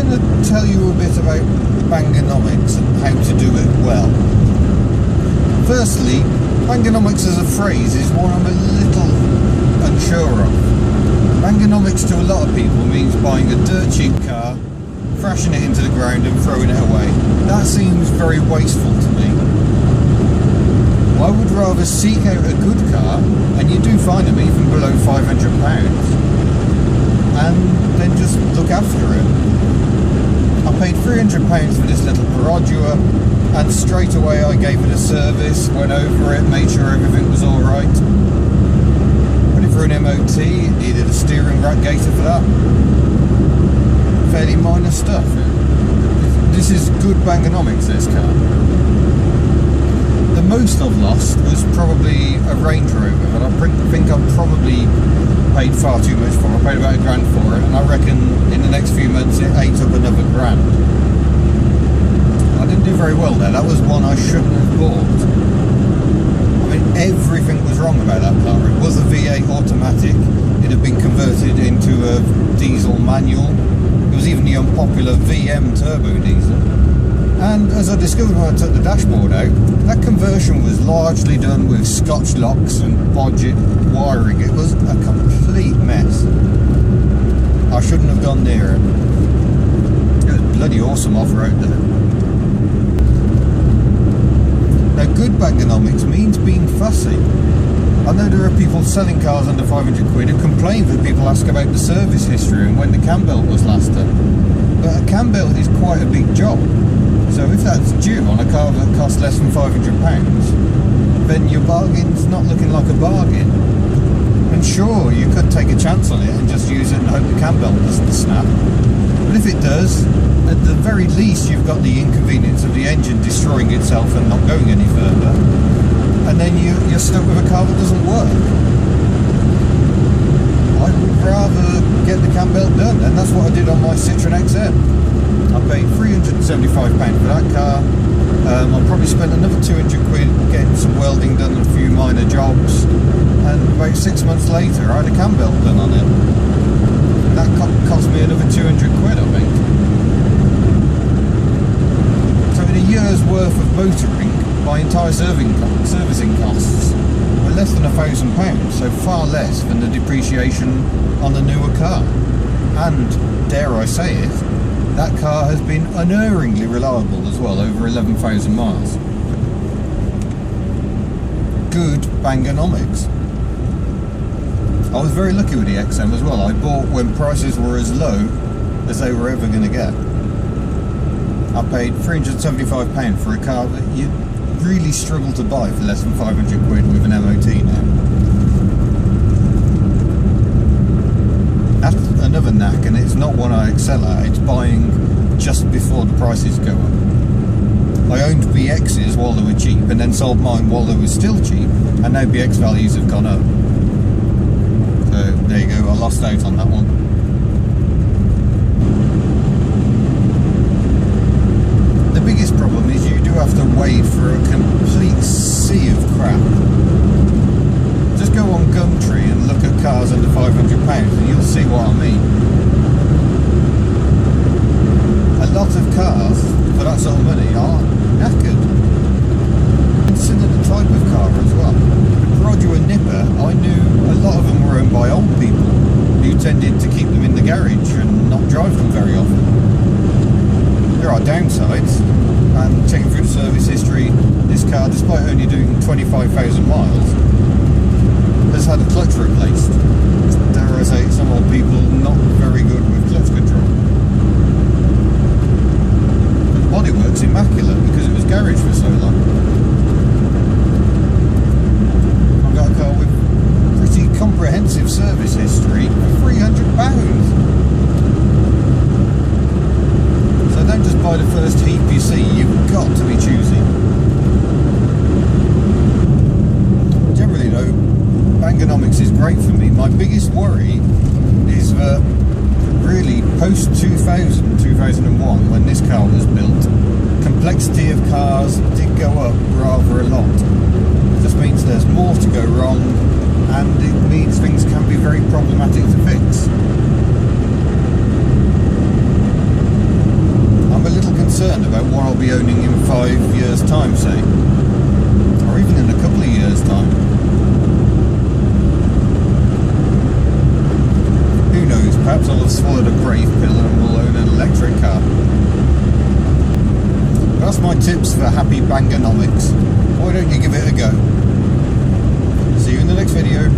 going to tell you a bit about Bangernomics and how to do it well. Firstly, Bangernomics as a phrase is one I'm a little unsure of. Bangernomics to a lot of people means buying a dirt cheap car, thrashing it into the ground and throwing it away. That seems very wasteful to me. I would rather seek out a good car, and you do find them even below £500, and then just look after it. I paid £300 for this little Perodua, and straight away I gave it a service, went over it, made sure everything was alright. Put it through an MOT, needed a steering rack gaiter for that. Fairly minor stuff. This is good Bangernomics, this car. The most I've lost was probably a Range Rover, and I think I've probably paid far too much for it. I paid about £1,000 for it, and I reckon in the next few months it ate up another £1,000. I didn't do very well there. That was one I shouldn't have bought. I mean, everything was wrong about that car. It was a V8 automatic. It had been converted into a diesel manual. It was even the unpopular VM turbo diesel. And as I discovered when I took the dashboard out, that conversion was largely done with Scotch locks and budget wiring. It was a complete mess. I shouldn't have gone near it. It was bloody awesome off-road there. Now, good Bangernomics means being fussy. I know there are people selling cars under £500 who complain that people ask about the service history and when the cam belt was last done. But a cam belt is quite a big job. So if that's due on a car that costs less than £500, then your bargain's not looking like a bargain. And sure, you could take a chance on it and just use it and hope the cam belt doesn't snap. But if it does, at the very least you've got the inconvenience of the engine destroying itself and not going any further. And then you're stuck with a car that doesn't work. I would rather get the cam belt done, and that's what I did on my Citroen XM. I paid £375 for that car. I probably spent another £200 getting some welding done and a few minor jobs, and about 6 months later I had a cam belt done on it. That cost me another £200, I think. So in a year's worth of motoring, my entire servicing costs were less than £1,000, so far less than the depreciation on the newer car. And, dare I say it, that car has been unerringly reliable as well, over 11,000 miles. Good Bangernomics. I was very lucky with the XM as well. I bought when prices were as low as they were ever going to get. I paid £375 for a car that you really struggle to buy for less than £500 with an MOT now. That's another knack, and it's not one I excel at. It's buying just before the prices go up. I owned BXs while they were cheap, and then sold mine while they were still cheap, and now BX values have gone up. So there you go, I lost out on that one. The biggest problem is you do have to wade through a complete sea of crap. Just go on Gumtree and look at cars under £500 and you'll see what I mean. A lot of cars for that sort of money are knackered. Consider the type of car as well. The Perodua Nippa, I knew a lot of them were owned by old people who tended to keep them in the garage and not drive them very often. There are downsides, and checking through the service history, this car, despite only doing 25,000 miles, has had a clutch replaced. Dare I say, some old people not very good with clutch control. But the bodywork's immaculate because it was garage for so long. I've got a car with pretty comprehensive service history for £300. So don't just buy the first heap you see, you've got to be choosy. Generally though, Bangernomics is great for me. My biggest worry is that really post 2000, 2001, when this car was built, complexity of cars did go up rather a lot. It just means there's more to go wrong, and it means things can be very problematic to fix. time, say, or even in a couple of years' time. Who knows, perhaps I'll have swallowed a brave pill and will own an electric car. That's my tips for happy Bangernomics. Why don't you give it a go? See you in the next video.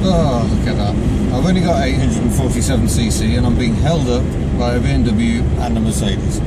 Oh, look at that. I've only got 847cc and I'm being held up by a BMW and a Mercedes.